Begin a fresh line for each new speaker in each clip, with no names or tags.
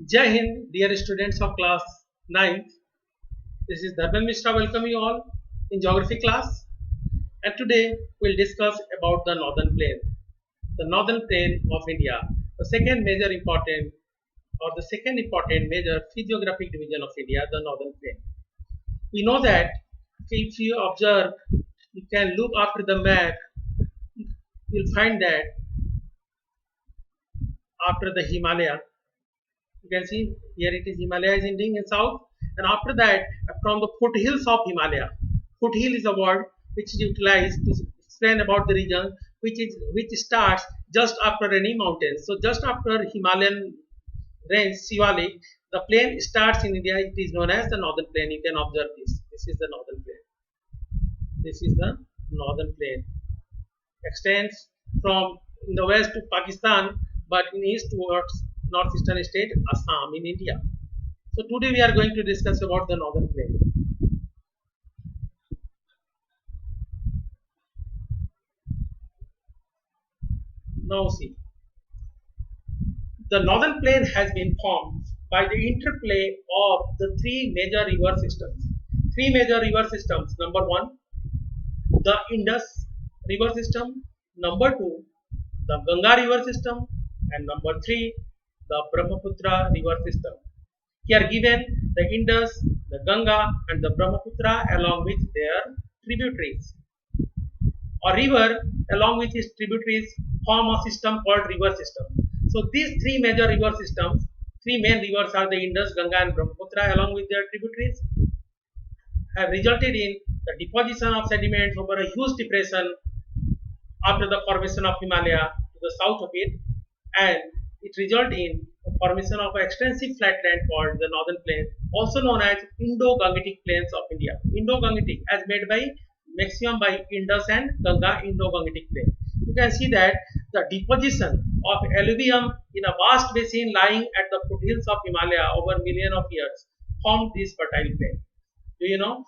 Jai Hind, dear students of class 9th. This is Dharman Mishra. Welcome you all in geography class. And today we'll discuss about the northern plain of India, the second important major physiographic division of India, the northern plain. We know that if you observe, you can look after the map, you'll find that after the Himalaya, you can see here it is Himalaya is ending in south, and after that from the foothills of Himalaya. Foothill is a word which is utilized to explain about the region which starts just after any mountains. So just after Himalayan range Sivalik, the plain starts in India. It is known as the northern plain. You can observe this. This is the northern plain. This is the northern plain. Extends from in the west to Pakistan, but in east towards northeastern state Assam in India. So today we are going to discuss about the northern plain. Now see, the northern plain has been formed by the interplay of the three major river systems. Three major river systems. Number one, the Indus river system. Number two, the Ganga river system. And number three, the Brahmaputra river system. Here given the Indus, the Ganga, and the Brahmaputra along with their tributaries. A river along with its tributaries form a system called river system. So these three major river systems, three main rivers are the Indus, Ganga and Brahmaputra along with their tributaries, have resulted in the deposition of sediments over a huge depression after the formation of Himalaya to the south of it, and it resulted in the formation of an extensive flatland called the northern plain, also known as Indo-Gangetic plains of India. Indo-Gangetic as made by maximum by Indus and Ganga Indo-Gangetic plain. You can see that the deposition of alluvium in a vast basin lying at the foothills of Himalaya over millions of years formed this fertile plain. Do you know?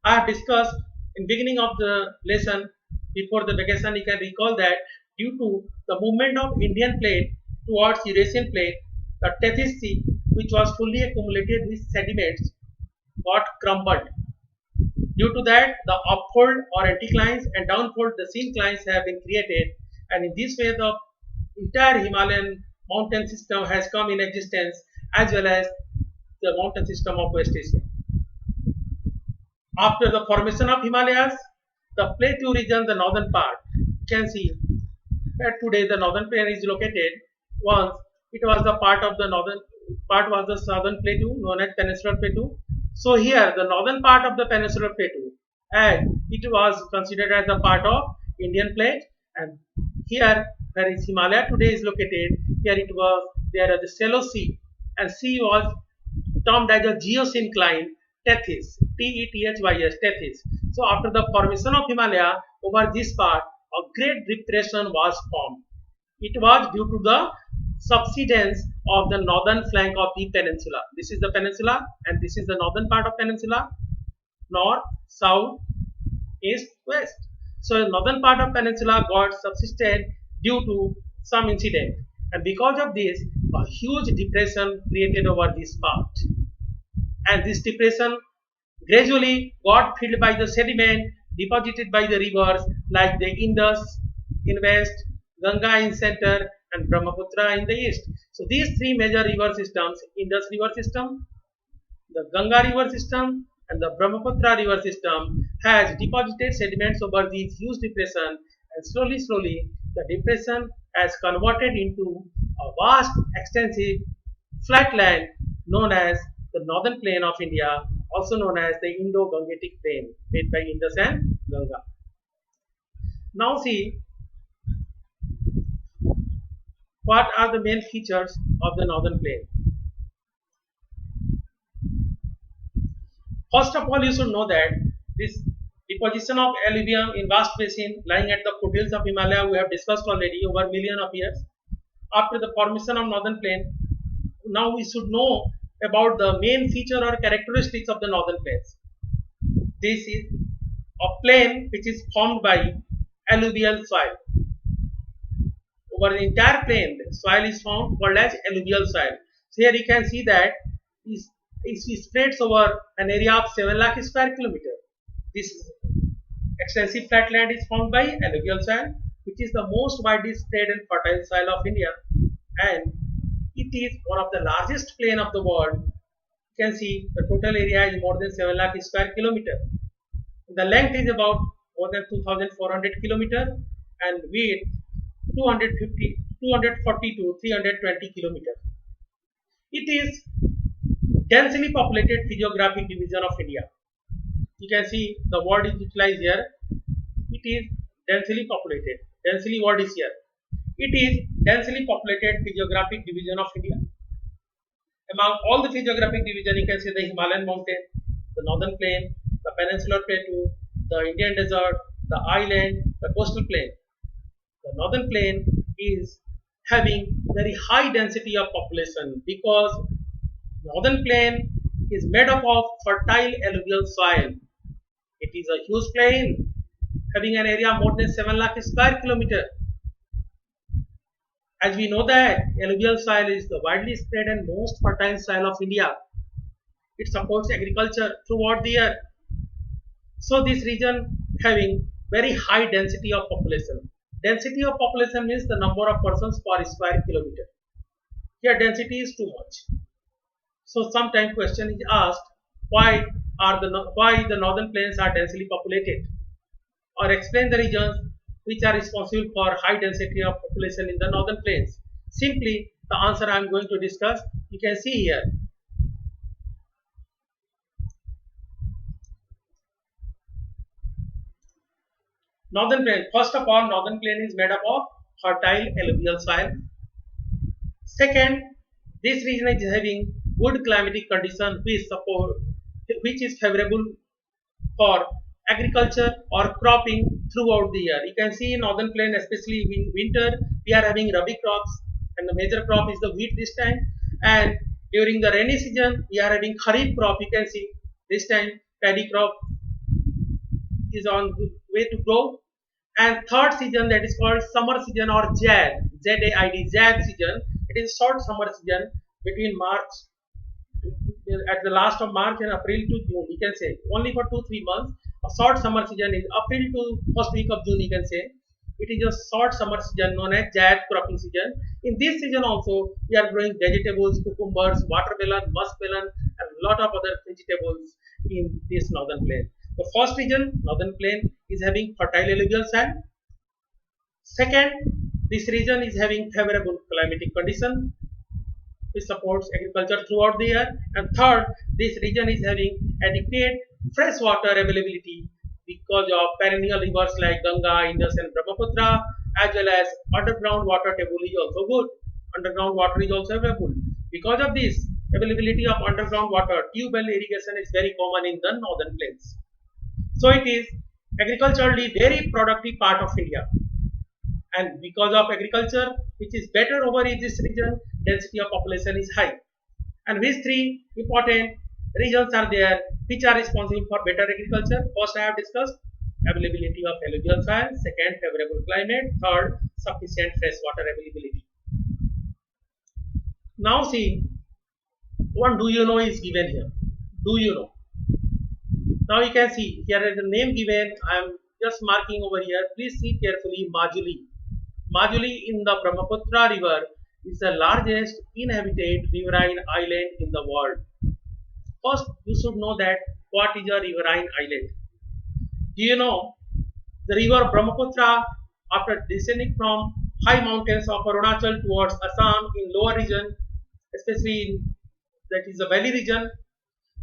I have discussed in beginning of the lesson before the vacation. You can recall that due to the movement of Indian plate towards Eurasian plate, the Tethys Sea, which was fully accumulated with sediments, got crumbled. Due to that, the upfold or anticlines and downfold, the synclines have been created, and in this way, the entire Himalayan mountain system has come in existence, as well as the mountain system of West Asia. After the formation of Himalayas, the plateau region, the northern part, you can see that today the northern plain is located. Once it was the part of the northern part was the southern plateau known as peninsular plateau. So here the northern part of the peninsular plateau, and it was considered as a part of Indian plate, and here where is Himalaya today is located, here it was there are the shallow sea, and sea was termed as a geosyncline Tethys, Tethys, Tethys. So after the formation of Himalaya over this part, a great depression was formed. It was due to the subsidence of the northern flank of the peninsula. This is the peninsula and this is the northern part of peninsula, north, south, east, west. So the northern part of peninsula got subsided due to some incident, and because of this a huge depression created over this part, and this depression gradually got filled by the sediment deposited by the rivers like the Indus in west, Ganga in center, and Brahmaputra in the east. So these three major river systems, Indus river system, the Ganga river system, and the Brahmaputra river system, has deposited sediments over these huge depression, and slowly the depression has converted into a vast, extensive flatland known as the northern plain of India, also known as the Indo-Gangetic plain, made by Indus and Ganga. Now see what are the main features of the northern plain. First of all, you should know that this deposition of alluvium in vast basin lying at the foothills of Himalaya we have discussed already over millions of years. After the formation of northern plain, now we should know about the main feature or characteristics of the northern plains. This is a plain which is formed by alluvial soil. over the entire plain, soil is found called as alluvial soil. So here you can see that it spreads over an area of 7 lakh square kilometer. This extensive flatland is formed by alluvial soil, which is the most widely spread and fertile soil of India, and it is one of the largest plain of the world. You can see the total area is more than 7 lakh square kilometer. The length is about more than 2,400 kilometer and width 240 to 320 kilometer. It is densely populated physiographic division of India. You can see the word is utilized here. It is densely populated. Densely word is here. It is densely populated physiographic division of India. Among all the physiographic division, you can see the Himalayan mountain, the northern plain, the peninsular plateau, the Indian desert, the island, the coastal plain. The northern plain is having very high density of population because northern plain is made up of fertile alluvial soil. It is a huge plain having an area more than 7 lakh square kilometer. As we know that alluvial soil is the widely spread and most fertile soil of India. It supports agriculture throughout the year. So this region having very high density of population. Density of population means the number of persons per square kilometer. Here density is too much. So sometimes question is asked, why the northern plains are densely populated, or explain the regions which are responsible for high density of population in the northern plains. Simply the answer I am going to discuss, you can see here. Northern plain, first of all, northern plain is made up of fertile alluvial soil. Second, this region is having good climatic condition which is favorable for agriculture or cropping throughout the year. You can see in northern plain, especially in winter, we are having rabi crops, and the major crop is the wheat this time. And during the rainy season, we are having kharif crop. You can see this time paddy crop is on way to grow. And third season, that is called summer season or JAD, Z-A-I-D, JAD season. It is short summer season between March, at the last of March and April to June. You can say only for 2-3 months. A short summer season is April to first week of June. You can say it is a short summer season known as JAD cropping season. In this season also, we are growing vegetables, cucumbers, watermelon, muskmelon, and a lot of other vegetables in this northern plain. The first region, northern plain, is having fertile alluvial soil. Second, this region is having favorable climatic condition which supports agriculture throughout the year. And third, this region is having adequate fresh water availability because of perennial rivers like Ganga, Indus, and Brahmaputra, as well as underground water table is also good. Underground water is also available. Because of this availability of underground water, tube well irrigation is very common in the northern plains. So it is agriculturally very productive part of India. And because of agriculture, which is better over in this region, density of population is high. And which three important regions are there which are responsible for better agriculture? First, I have discussed availability of alluvial soil. Second, favorable climate. Third, sufficient fresh water availability. Now see, one do you know is given here. Do you know? Now you can see here is the name given. I am just marking over here. Please see carefully. Majuli. Majuli in the Brahmaputra river is the largest inhabited riverine island in the world. First, you should know that what is a riverine island. Do you know the river Brahmaputra, after descending from high mountains of Arunachal towards Assam in lower region, especially in that is the valley region,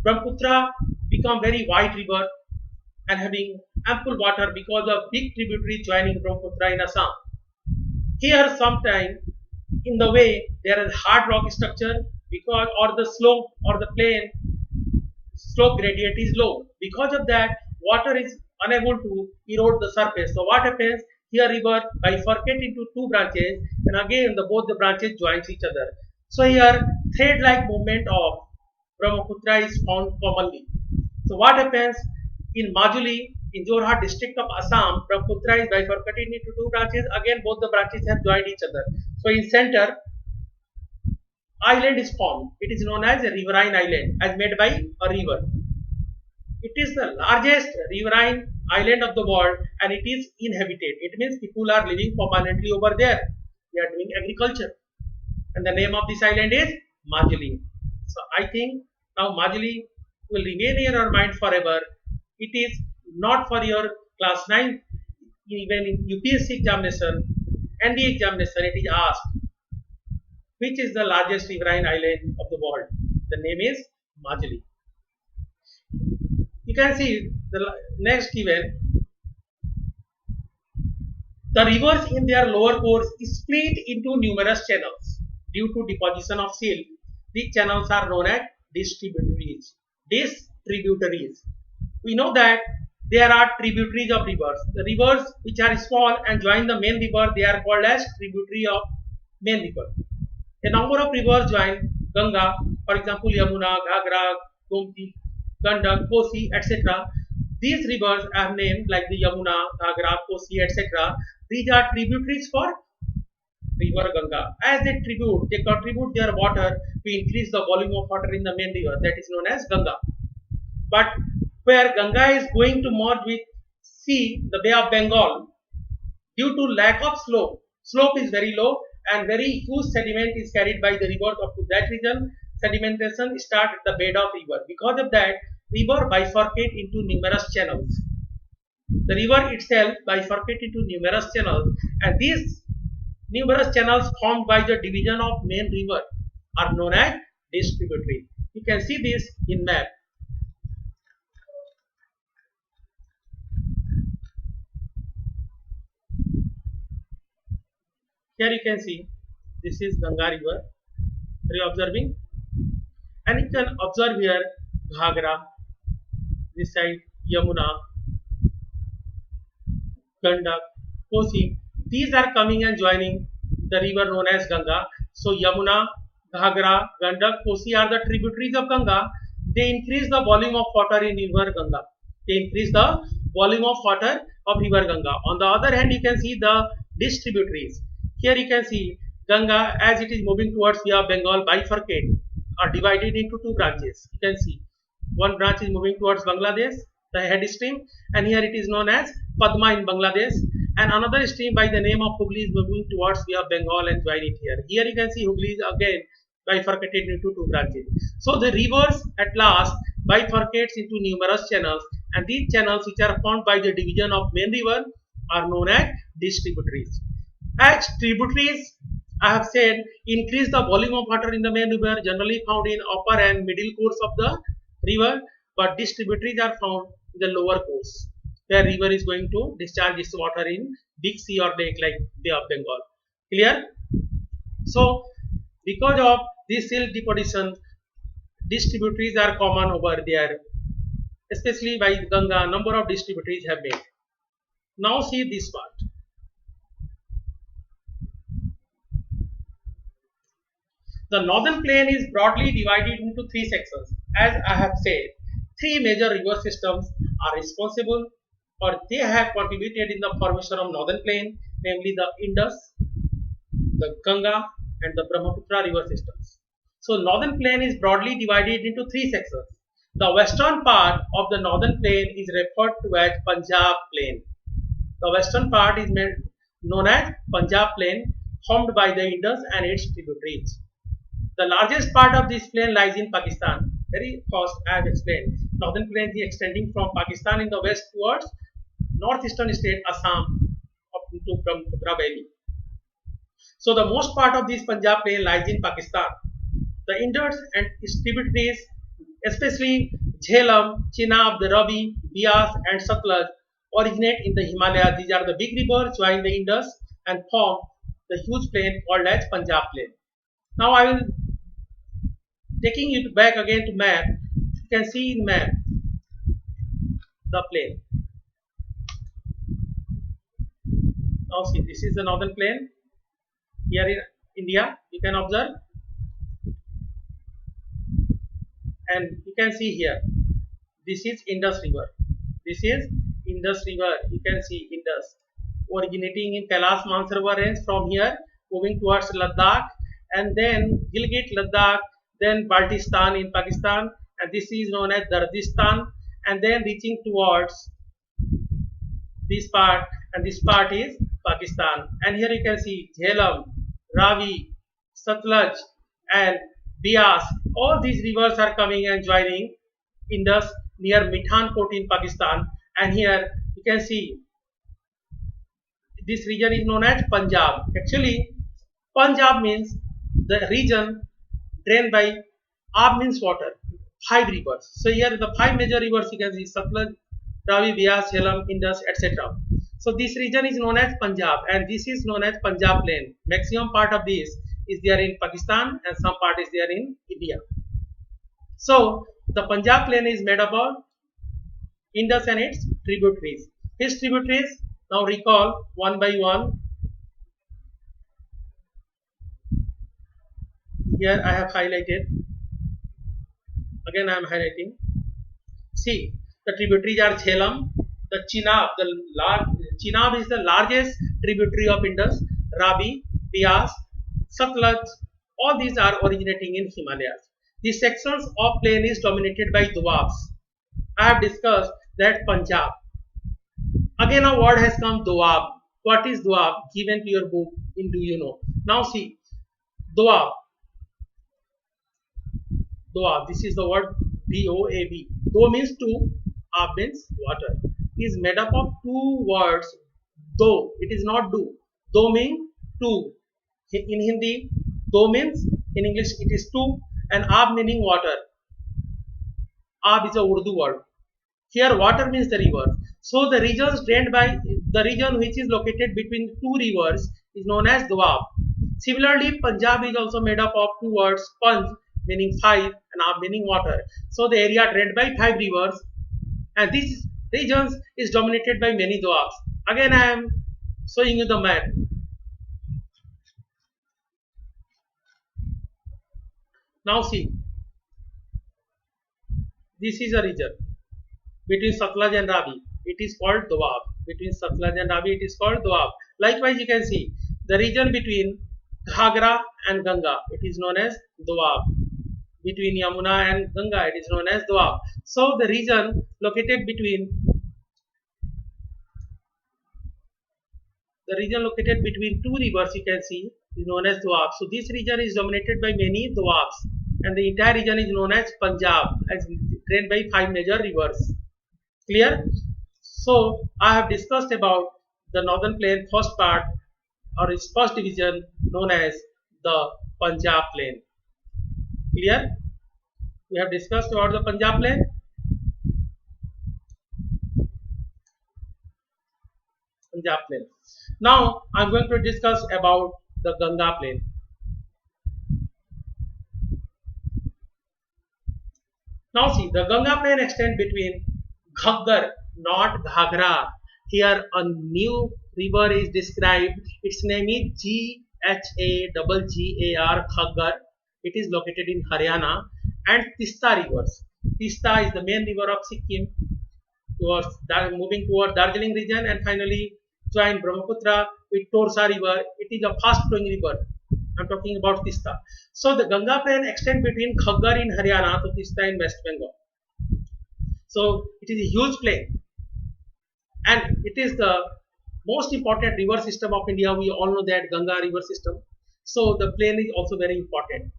Brahmaputra become very wide river and having ample water because of big tributary joining Brahmaputra in Assam. Here sometime in the way there is hard rock structure because or the slope or the plain slope gradient is low. Because of that, water is unable to erode the surface. So what happens? Here river bifurcate into two branches and again both the branches joins each other. So here thread-like movement of Brahmaputra is found commonly. So what happens in Majuli? In Jorhat district of Assam, Brahmaputra is bifurcated into two branches. Again, both the branches have joined each other. So in center, island is formed. It is known as a riverine island, as made by a river. It is the largest riverine island of the world, and it is inhabited. It means people are living permanently over there. They are doing agriculture. And the name of this island is Majuli. So I think now Majuli will remain in your mind forever. It is not for your class 9, even in UPSC examination, ND examination, it is asked which is the largest riverine island of the world. The name is Majuli. You can see the next given. The rivers in their lower course split into numerous channels due to deposition of silt. These channels are known as distributaries. Distributaries. We know that there are tributaries of rivers. The rivers which are small and join the main river, they are called as tributary of main river. A number of rivers join Ganga, for example, Yamuna, Ghagra, Gomti, Gandak, Kosi, etc. These rivers are named like the Yamuna, Ghagra, Kosi, etc. These are tributaries for river Ganga. As they contribute their water to increase the volume of water in the main river, that is known as Ganga. But where Ganga is going to merge with sea, the Bay of Bengal, due to lack of slope is very low and very huge sediment is carried by the rivers up to that region. Sedimentation starts at the bed of river. Because of that, river bifurcate into numerous channels. The river itself bifurcate into numerous channels, and these numerous channels formed by the division of main river are known as distributary. You can see this in map. Here you can see this is Ganga river. Are you observing? And you can observe here Ghagra, this side Yamuna, Gandak, Kosi. These are coming and joining the river known as Ganga. So Yamuna, Ghagra, Gandak, Kosi are the tributaries of Ganga. They increase the volume of water in river Ganga. They increase the volume of water of river Ganga. On the other hand, you can see the distributaries. Here you can see Ganga, as it is moving towards Bay of Bengal, bifurcate are divided into two branches. You can see one branch is moving towards Bangladesh, the head stream, and here it is known as Padma in Bangladesh, and another stream by the name of Hooghly is moving towards Bay of Bengal and join it here. Here you can see Hooghly is again bifurcated into two branches. So the rivers at last bifurcates into numerous channels, and these channels which are formed by the division of main river are known as distributaries. As tributaries, I have said, increase the volume of water in the main river, generally found in upper and middle course of the river, but distributaries are found in the lower course, where river is going to discharge its water in big sea or lake like Bay of Bengal. Clear? So, because of this silt deposition, distributaries are common over there, especially by Ganga. Number of distributaries have made. Now see this part. The northern plain is broadly divided into three sections. As I have said, three major river systems are responsible or they have contributed in the formation of northern plain, namely the Indus, the Ganga and the Brahmaputra river systems. So northern plain is broadly divided into three sections. The western part of the northern plain is referred to as Punjab plain. The western part is known as Punjab plain, formed by the Indus and its tributaries. The largest part of this plain lies in Pakistan. Very fast, I have explained. Northern plain is extending from Pakistan in the west towards northeastern state Assam up to Brahmaputra Valley. So the most part of this Punjab plain lies in Pakistan. The Indus and its tributaries, especially Jhelum, Chenab, the Ravi, Bias and Satluj, originate in the Himalayas. These are the big rivers join the Indus and form the huge plain called as Punjab plain. Now I will taking it back again to map. You can see in map the plain. Now see, this is the northern plain here in India. You can observe, and you can see here this is Indus river. This is Indus River. You can see Indus originating in Kailash Mansarovar range from here, moving towards Ladakh, and then Gilgit, Ladakh, then Baltistan in Pakistan, and this is known as Dardistan, and then reaching towards this part, and this part is Pakistan. And here you can see Jhelum, Ravi, Satluj, and Bias. All these rivers are coming and joining Indus near Mithankot in Pakistan. And here you can see this region is known as Punjab. Actually, Punjab means the region drained by Ab means water, 5 rivers. So here the 5 major rivers you can see Satluj, Ravi, Bias, Jhelum, Indus, etc. So this region is known as Punjab, and this is known as Punjab plain. Maximum part of this is there in Pakistan and some part is there in India. So the Punjab plain is made up of Indus and its tributaries. Its tributaries, now recall one by one. Here I have highlighted. Again I am highlighting. See, the tributaries are Jhelum, the Chenab. Chenab is the largest tributary of Indus. Ravi, Bias, Satluj. All these are originating in Himalayas. These sections of plain is dominated by Doabs. I have discussed that Punjab. Again a word has come, Doab. What is Doab? Given to your book in Do You Know. Now see, Doab. Doab. This is the word D-O-A-B. Do means two, Ab means water. It is made up of two words. Do. It is not do. Do means two. In Hindi, do means, in English it is two, and Ab meaning water. Ab is a Urdu word. Here water means the river. So the regions drained by the region which is located between two rivers is known as Doab. Similarly, Punjab is also made up of two words, Panj meaning 5 and Ab meaning water. So the area drained by 5 rivers, and this regions is dominated by many Doabs. Again I am showing you the map. Now see, this is a region between Satluj and Ravi. It is called Doab. Between Satluj and Ravi, it is called Doab. Likewise, you can see the region between Ghagra and Ganga. It is known as Doab. Between Yamuna and Ganga, it is known as Doab. So the region located between two rivers, you can see, is known as Doab. So this region is dominated by many Doabs, and the entire region is known as Punjab, as drained by 5 major rivers. Clear? So I have discussed about the northern plain first part, or its first division, known as the Punjab plain. Clear? We have discussed about the Punjab plain. Punjab plain. Now I am going to discuss about the Ganga plain. Now see, the Ganga plain extends between Ghaggar, not Ghagra. Here a new river is described. Its name is Ghaggar, Ghaggar. It is located in Haryana, and Tista rivers. Tista is the main river of Sikkim, moving toward Darjeeling region, and finally join Brahmaputra with Torsa river. It is a fast flowing river. I am talking about Tista. So the Ganga plain extends between Ghaggar in Haryana to Tista in West Bengal. So it is a huge plain, and it is the most important river system of India. We all know that Ganga river system. So the plain is also very important.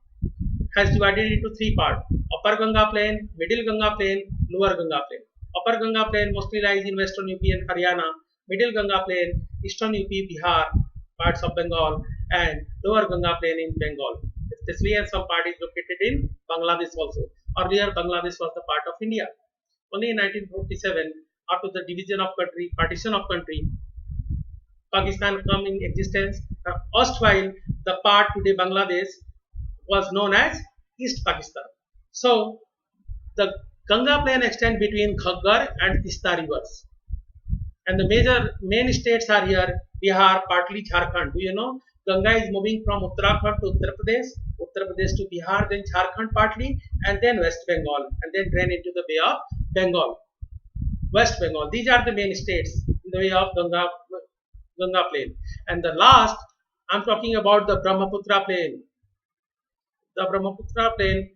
Has divided into 3 parts: Upper Ganga plain, Middle Ganga plain, Lower Ganga plain. Upper Ganga plain mostly lies in western UP and Haryana. Middle Ganga plain, eastern UP, Bihar, parts of Bengal, and Lower Ganga plain in Bengal. Especially, and some part is located in Bangladesh also. Earlier Bangladesh was the part of India. Only in 1947, after the division of country, partition of country, Pakistan come in existence. Erstwhile, the part today Bangladesh was known as East Pakistan. So the Ganga plain extends between Ghaggar and Tista rivers, and the main states are here: Bihar, partly Jharkhand. Do you know Ganga is moving from Uttarakhand to Uttar Pradesh to Bihar, then Jharkhand partly, and then West Bengal, and then drain into the Bay of Bengal. West Bengal. These are the main states in the way of Ganga plain. And the last, I'm talking about the Brahmaputra plain. The Brahmaputra plain,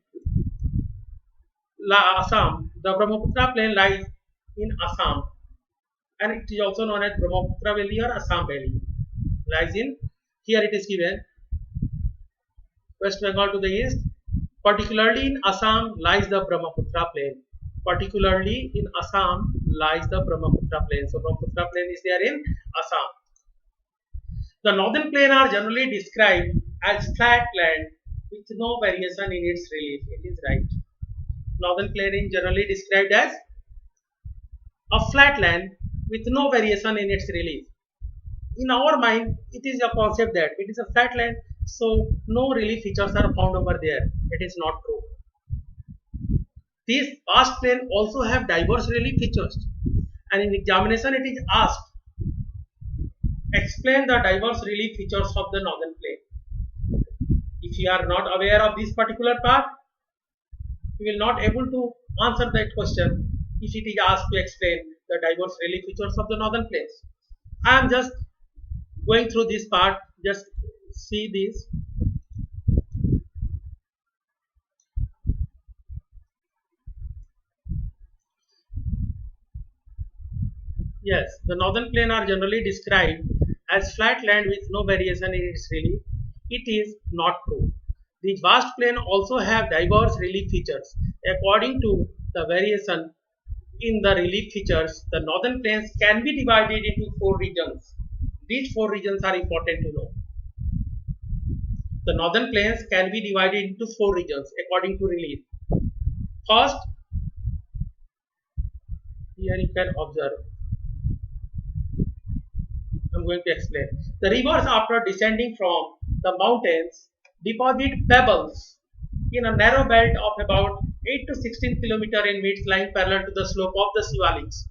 Assam. The Brahmaputra plain lies in Assam, and it is also known as Brahmaputra Valley or Assam Valley. Lies in, here it is given, West Bengal to the east. Particularly in Assam lies the Brahmaputra plain. Particularly in Assam lies the Brahmaputra plain. So Brahmaputra plain is there in Assam. The northern plain are generally described as flat land with no variation in its relief. It is right. Northern plain is generally described as a flat land with no variation in its relief. In our mind, it is a concept that it is a flat land, so no relief features are found over there. It is not true. These vast plains also have diverse relief features, and in examination it is asked, explain the diverse relief features of the northern plain. If you are not aware of this particular part, you will not able to answer that question if it is asked to explain the diverse relief features of the northern plains. I am just going through this part, just see this. Yes, the northern plain are generally described as flat land with no variation in its relief. It is not true. The vast plain also have diverse relief features. According to the variation in the relief features, the northern plains can be divided into 4 regions. These 4 regions are important to know. The northern plains can be divided into 4 regions according to relief. First, here you can observe. I'm going to explain. The rivers, after descending from the mountains, deposit pebbles in a narrow belt of about 8 to 16 km in width, lying parallel to the slope of the Shivaliks.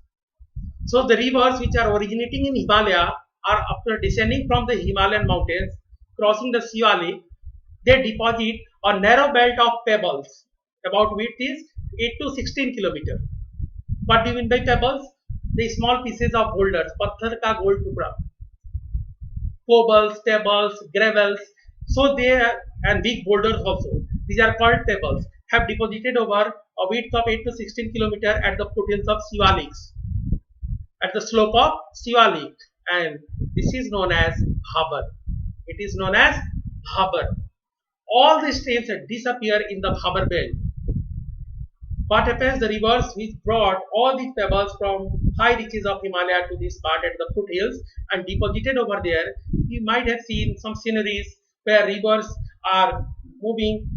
So the rivers which are originating in Himalaya are, after descending from the Himalayan mountains, crossing the Shivalik, they deposit a narrow belt of pebbles. About width is 8 to 16 km. What do you mean by pebbles? The small pieces of boulders, patthar ka gol tukda, cobbles, pebbles, gravels. So they are, and big boulders also. These are called pebbles. Have deposited over a width of 8 to 16 km at the foothills of Shivaliks, at the slope of Shivalik, and this is known as Bhabar. It is known as Bhabar. All the streams disappear in the Bhabar belt. What happens? The rivers which brought all these pebbles from high reaches of Himalaya to this part at the foothills and deposited over there. You might have seen some sceneries where rivers are moving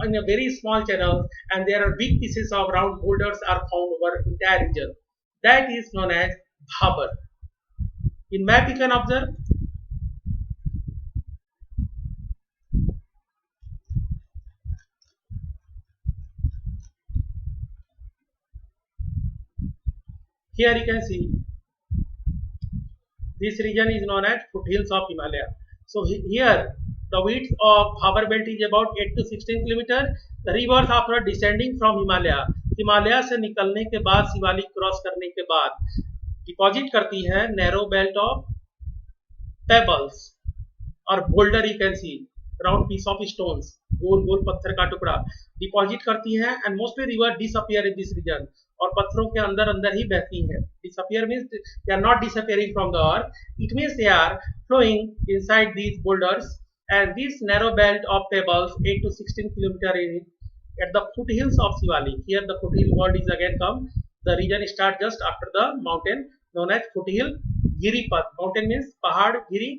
in a very small channel, and there are big pieces of round boulders are found over entire region. That is known as Bhabar. In map you can observe. Here you can see this region is known as foothills of Himalaya. So here the width of Bhabar belt is about 8 to 16 km. The rivers, after descending from Himalaya से निकलने के बाद, Shivalik cross करने के बाद, deposit करती है narrow belt of pebbles और boulder. You can see round piece of stones, गोल गोल पत्थर का टुकड़ा डिपॉजिट करती है, and mostly river disappear in this region, और पत्थरों के अंदर अंदर ही बहती हैं. Disappear means they are not disappearing from the earth, it means they are flowing inside these boulders, and this narrow belt of pebbles 8 to 16 km in at the foothills of Shivalik. Here the foothill word is again come. The region starts just after the mountain known as foothill. Giri Pad. Mountain means pahad, giri,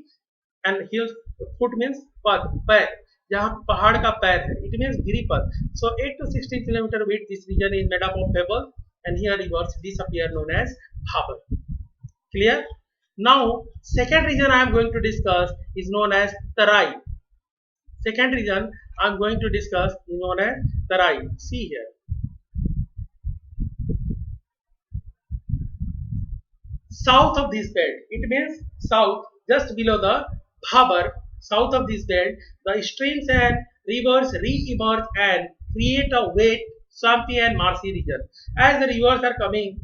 and hills. Foot means pad, पैर. जहाँ पहाड़ का पैर है, it means गिरी पद. So 8 to 16 km width, this region is made up of pebbles, and here rivers disappear known as Bhabar. Clear? Now, second region I am going to discuss is known as Tarai. Second region I am going to discuss is known as Tarai. See here. South of this belt, it means south, just below the Bhabar, south of this belt, the streams and rivers re-emerge and create a wet, swampy and marshy region. As the rivers are coming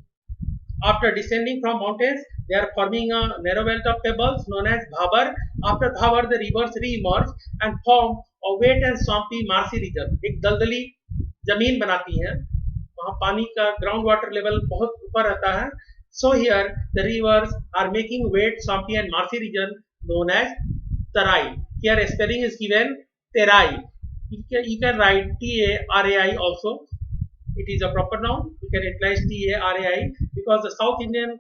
After descending from mountains, they are forming a narrow belt of pebbles known as Bhabar. After Bhabar, the rivers re-emerge and form a wet and swampy marshy region. एक दलदली जमीन बनाती हैं, वहाँ पानी का ground water level बहुत ऊपर रहता है. So here the rivers are making wet, swampy and marshy region known as Tarai. Here spelling is given Terai. You can write T-A-R-A-I also. It is a proper noun. You can utilize T-A-R-A-I because the South Indian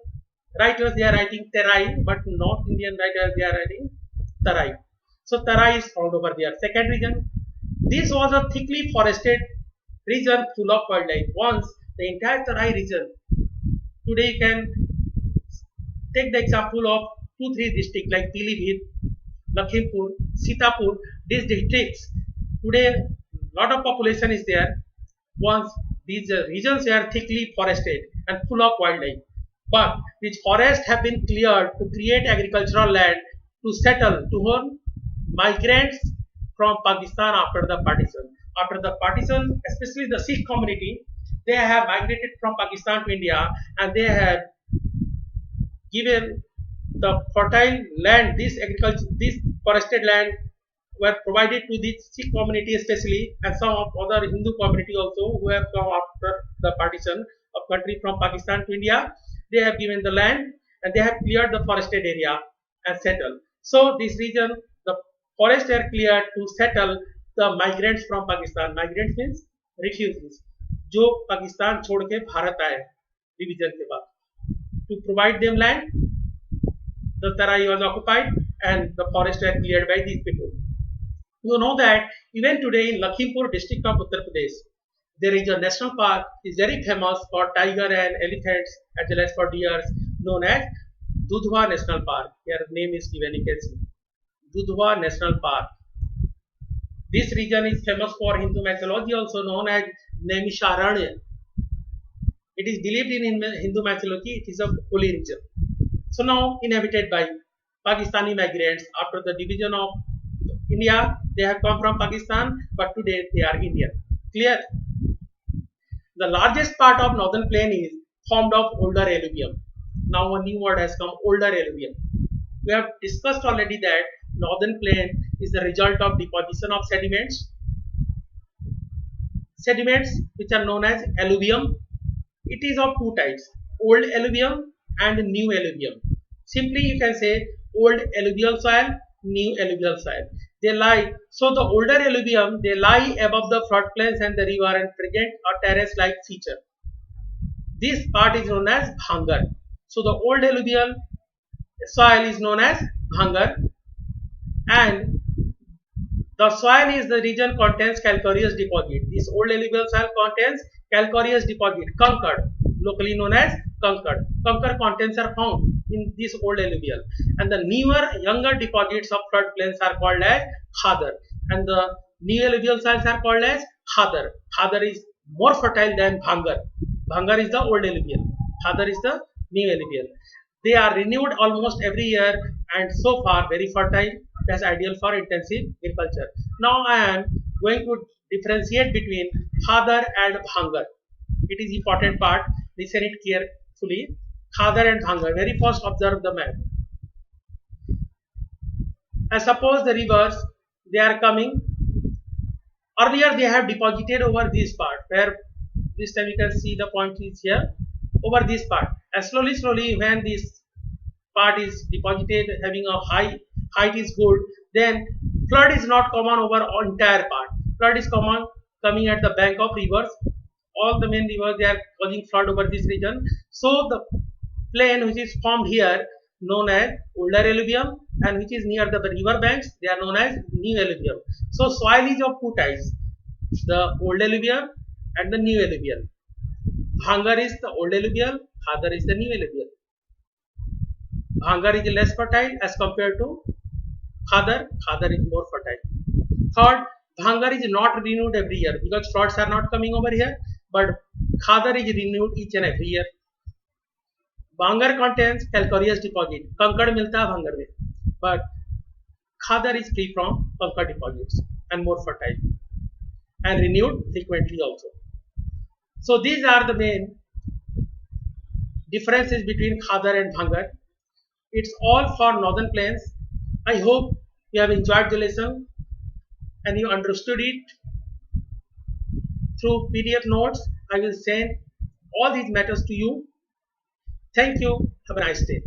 writers they are writing Terai, but North Indian writers they are writing Tarai. So Tarai is found over there. Second region. This was a thickly forested region full of wildlife. Once the entire Tarai region. Today you can take the example of 2-3 districts like Pilibhit, Lakhimpur, Sitapur. These districts today lot of population is there. Once these regions are thickly forested and full of wildlife, but these forests have been cleared to create agricultural land to settle to home migrants from Pakistan after the partition. After the partition, especially the Sikh community, they have migrated from Pakistan to India and they have given the fertile land, this agriculture, this forested land were provided to the Sikh community especially and some of other Hindu community also who have come after the partition of country from Pakistan to India. They have given the land and they have cleared the forested area and settled. So this region, the forests are cleared to settle the migrants from Pakistan. Migrants means refugees, जो पाकिस्तान छोड़ के भारत आए division के बाद. To provide them land, the Tarai was occupied and the forests were cleared by these people. You know that even today in Lakhimpur district of Uttar Pradesh, there is a national park is very famous for tiger and elephants as well as for deers known as Dudhwa National Park. Here name is given, you can see Dudhwa National Park. This region is famous for Hindu mythology also known as Naimisharanya. It is believed in Hindu mythology it is a holy region. So now inhabited by Pakistani migrants after the division of India, they have come from Pakistan, but today they are Indian. Clear? The largest part of northern plain is formed of older alluvium. Now a new word has come, older alluvium. We have discussed already that northern plain is the result of deposition of sediments. Sediments which are known as alluvium. It is of two types, old alluvium and new alluvium. Simply you can say old alluvial soil, new alluvial soil. They lie, so the older alluvium, they lie above the floodplains and the river and present a terrace-like feature. This part is known as Bhangar. So the old alluvial soil is known as Bhangar and the soil is the region contains calcareous deposit. This old alluvial soil contains calcareous deposit, concord, locally known as concord. Concord contents are found in this old alluvial, and the newer, younger deposits of floodplains are called as khadar, and the new alluvial soils are called as khadar. Khadar is more fertile than Bhangar. Bhangar is the old alluvial. Khadar is the new alluvial. They are renewed almost every year, and so far very fertile. That's ideal for intensive agriculture. Now I am going to differentiate between Khadar and Bhangar. It is important part. Listen it carefully. Khadar and Bhangar. Very first observe the map. And suppose the rivers they are coming. Earlier they have deposited over this part where this time you can see the point is here over this part. And slowly when this part is deposited having a height is good, then flood is not common over entire part. Flood is common coming at the bank of rivers. All the main rivers they are causing flood over this region. So the plain which is formed here known as older alluvium and which is near the river banks they are known as new alluvium. So soil is of two types, the old alluvium and the new alluvial. Bhangar is the old alluvial, Khadar is the new alluvial. Bhangar is less fertile as compared to Khadar, Khadar is more fertile. Third, Bhangar is not renewed every year because floods are not coming over here, but Khadar is renewed each and every year. Bhangar contains calcareous deposit. Kankad milta hai Bhangar mein, but Khadar is free from kankad deposits and more fertile and renewed frequently also. So these are the main differences between Khadar and Bhangar. It's all for northern plains. I hope you have enjoyed the lesson and you understood it through PDF notes. I will send all these matters to you. Thank you. Have a nice day.